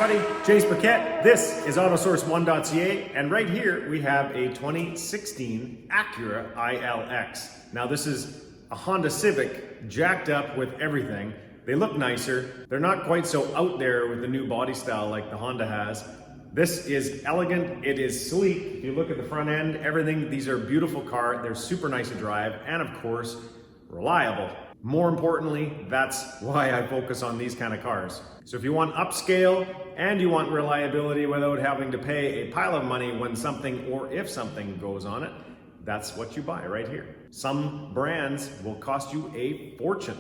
everybody, James Paquette. This is AutoSource1.ca, and right here we have a 2016 ACURA ILX. Now this is a Honda Civic jacked up with everything. They look nicer. They're not quite so out there with the new body style like the Honda has. This is elegant, it is sleek. If you look at the front end, everything, these are a beautiful car. They're super nice to drive, and of course, reliable. More importantly, that's why I focus on these kind of cars. So if you want upscale and you want reliability without having to pay a pile of money when something or if something goes on it, that's what you buy right here. Some brands will cost you a fortune,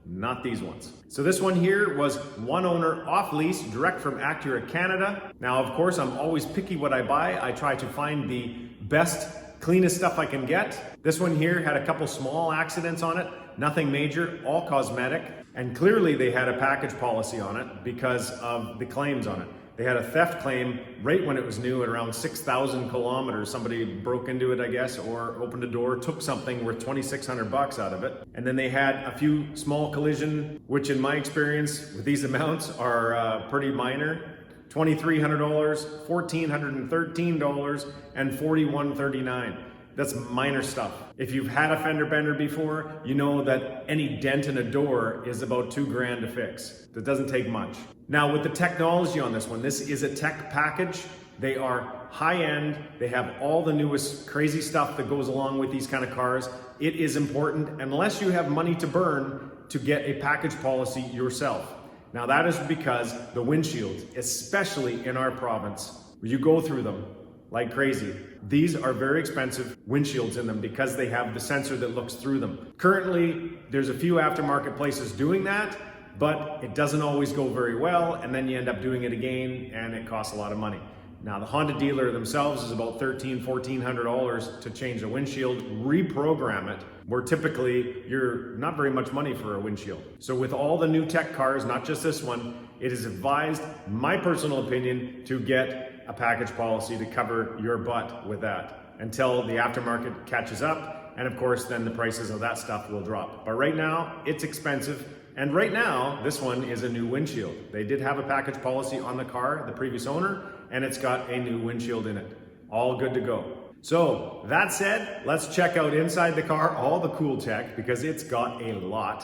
not these ones. So this one here was one owner off lease, direct from ACURA Canada. Now, of course, I'm always picky what I buy. I try to find the best, cleanest stuff I can get. This one here had a couple small accidents on it, nothing major, all cosmetic. And clearly they had a package policy on it because of the claims on it. They had a theft claim right when it was new at around 6,000 kilometers. Somebody broke into it, I guess, or opened a door, took something worth 2,600 bucks out of it. And then they had a few small collision, which in my experience with these amounts are pretty minor. $2,300, $1,413, and $4,139. That's minor stuff. If you've had a fender bender before, you know that any dent in a door is about $2,000 to fix. That doesn't take much. Now with the technology on this one, this is a tech package. They are high end. They have all the newest crazy stuff that goes along with these kind of cars. It is important, unless you have money to burn, to get a package policy yourself. Now that is because the windshields, especially in our province, you go through them like crazy. These are very expensive windshields in them because they have the sensor that looks through them. Currently, there's a few aftermarket places doing that, but it doesn't always go very well, and then you end up doing it again, and it costs a lot of money. Now, the Honda dealer themselves is about $1,300, $1,400 to change the windshield, reprogram it, where typically you're not very much money for a windshield. So with all the new tech cars, not just this one, it is advised, my personal opinion, to get a package policy to cover your butt with that until the aftermarket catches up. And of course, then the prices of that stuff will drop. But right now, it's expensive. And right now, this one is a new windshield. They did have a package policy on the car, the previous owner, and it's got a new windshield in it. All good to go. So that said, let's check out inside the car, all the cool tech, because it's got a lot.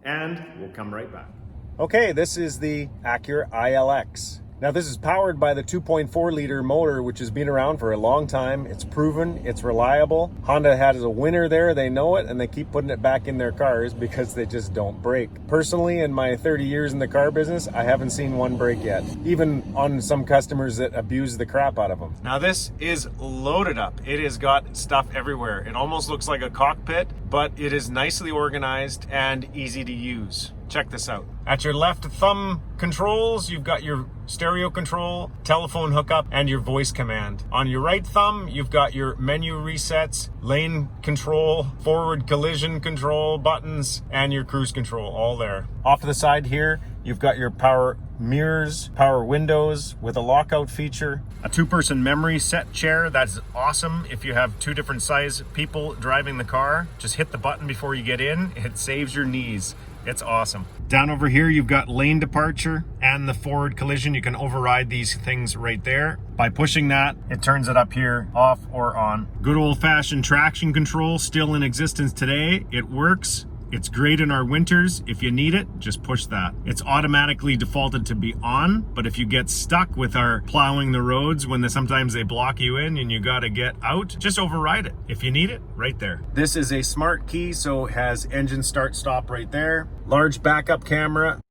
And we'll come right back. Okay, this is the ACURA ILX. Now this is powered by the 2.4 liter motor, which has been around for a long time. It's proven, it's reliable. Honda has a winner there, they know it, and they keep putting it back in their cars because they just don't break. Personally, in my 30 years in the car business, I haven't seen one break yet, even on some customers that abuse the crap out of them. Now this is loaded up. It has got stuff everywhere. It almost looks like a cockpit, but it is nicely organized and easy to use. Check this out. At your left thumb controls, you've got your stereo control, telephone hookup, and your voice command. On your right thumb, you've got your menu resets, lane control, forward collision control buttons, and your cruise control, all there. Off to the side here, you've got your power mirrors, power windows with a lockout feature, a two-person memory set chair. That's awesome if you have two different size people driving the car. Just hit the button before you get in. It saves your knees. It's awesome. Down over here, you've got lane departure and the forward collision. You can override these things right there. By pushing that, it turns it up here, off or on. Good old-fashioned traction control, still in existence today. It works. It's great in our winters. If you need it, just push that. It's automatically defaulted to be on, but if you get stuck with our plowing the roads when sometimes they block you in and you gotta get out, just override it. If you need it, right there. This is a smart key, so it has engine start stop right there. Large backup camera.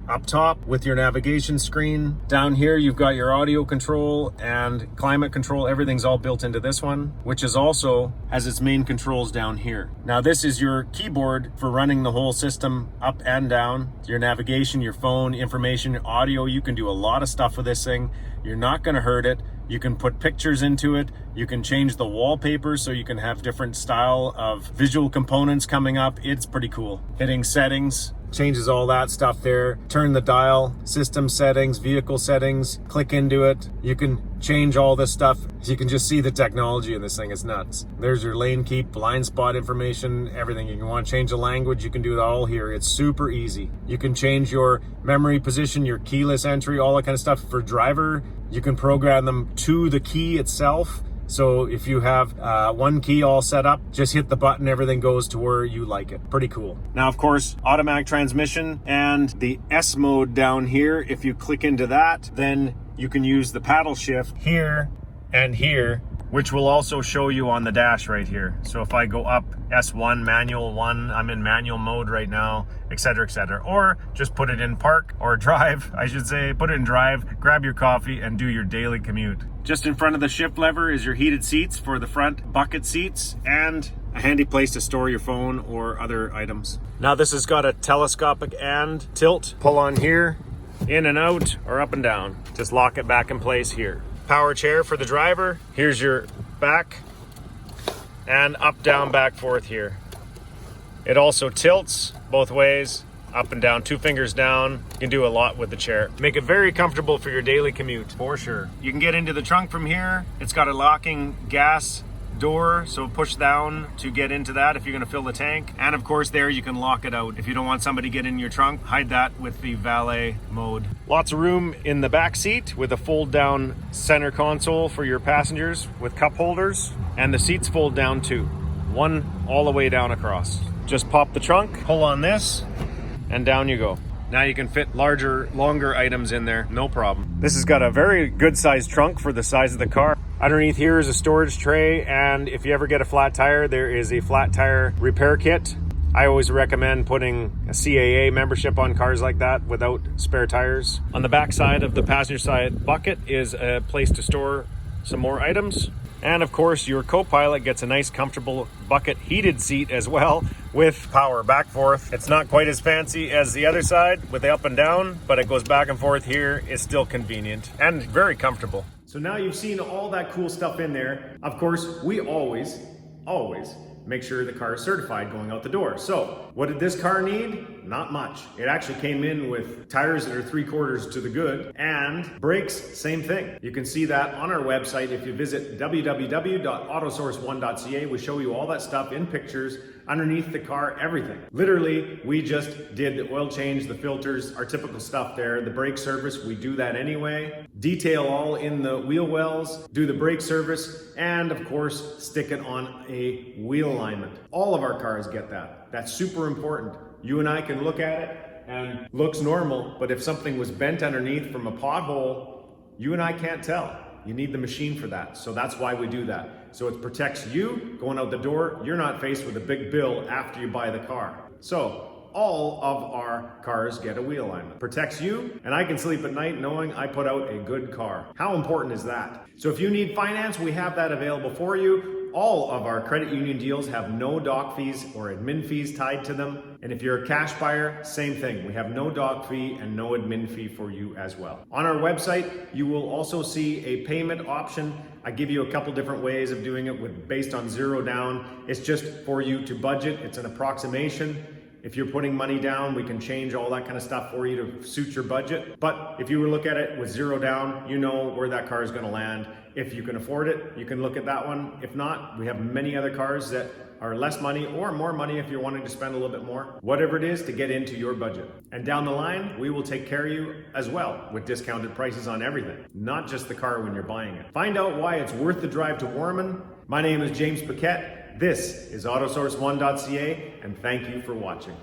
Up top with your navigation screen. Down here you've got your audio control and climate control. Everything's all built into this one, which is also has its main controls down here. Now this is your keyboard for running the whole system up and down. Your navigation, your phone, information, audio. You can do a lot of stuff with this thing. You're not going to hurt it. You can put pictures into it. You can change the wallpaper so you can have different style of visual components coming up. It's pretty cool. Hitting settings, changes all that stuff there. Turn the dial, system settings, vehicle settings, click into it. You can change all this stuff. You can just see the technology in this thing. It's nuts. There's your lane keep, blind spot information, everything. You can want to change the language, you can do it all here. It's super easy. You can change your memory position, your keyless entry, all that kind of stuff for driver. You can program them to the key itself. So if you have one key all set up, just hit the button, everything goes to where you like it. Pretty cool. Now, of course, automatic transmission and the S mode down here. If you click into that, then you can use the paddle shift here and here, which will also show you on the dash right here. So if I go up S1, manual 1, I'm in manual mode right now, etc., etc. Or just put it in park or drive, I should say, put it in drive, grab your coffee and do your daily commute. Just in front of the shift lever is your heated seats for the front bucket seats and a handy place to store your phone or other items. Now this has got a telescopic and tilt. Pull on here, in and out, or up and down. Just lock it back in place here. Power chair for the driver. Here's your back and up, down, back, forth here. It also tilts both ways, up and down, 2 fingers down. You can do a lot with the chair. Make it very comfortable for your daily commute, for sure. You can get into the trunk from here. It's got a locking gas door, so push down to get into that if you're going to fill the tank. And of course there you can lock it out. If you don't want somebody to get in your trunk, hide that with the valet mode. Lots of room in the back seat with a fold down center console for your passengers with cup holders, and the seats fold down too, one all the way down across. Just pop the trunk, pull on this, and down you go. Now you can fit larger, longer items in there, no problem. This has got a very good sized trunk for the size of the car. Underneath here is a storage tray, and if you ever get a flat tire, there is a flat tire repair kit. I always recommend putting a CAA membership on cars like that without spare tires. On the back side of the passenger side bucket is a place to store some more items. And of course, your co-pilot gets a nice comfortable bucket heated seat as well with power back forth. It's not quite as fancy as the other side with the up and down, but it goes back and forth here. It's still convenient and very comfortable. So now you've seen all that cool stuff in there. Of course, we always make sure the car is certified going out the door. So what did this car need? Not much. It actually came in with tires that are 3/4 to the good, and brakes, same thing. You can see that on our website. If you visit www.autosource1.ca, we show you all that stuff in pictures, underneath the car, everything. Literally, we just did the oil change, the filters, our typical stuff there. The brake service, we do that anyway. Detail all in the wheel wells, do the brake service, and of course, stick it on a wheel alignment. All of our cars get that. That's super important. You and I can look at it and looks normal, but if something was bent underneath from a pothole, you and I can't tell. You need the machine for that. So that's why we do that. So it protects you going out the door. You're not faced with a big bill after you buy the car. So all of our cars get a wheel alignment. Protects you, and I can sleep at night knowing I put out a good car. How important is that? So if you need finance, we have that available for you. All of our credit union deals have no doc fees or admin fees tied to them. And if you're a cash buyer, same thing. We have no doc fee and no admin fee for you as well. On our website, you will also see a payment option. I give you a couple different ways of doing it based on 0 down. It's just for you to budget. It's an approximation. If you're putting money down, we can change all that kind of stuff for you to suit your budget. But if you were to look at it with 0 down, you know where that car is going to land. If you can afford it, you can look at that one. If not, we have many other cars that are less money or more money if you're wanting to spend a little bit more. Whatever it is to get into your budget. And down the line, we will take care of you as well with discounted prices on everything, not just the car when you're buying it. Find out why it's worth the drive to Warman. My name is James Paquette. This is AutoSource1.ca, and thank you for watching.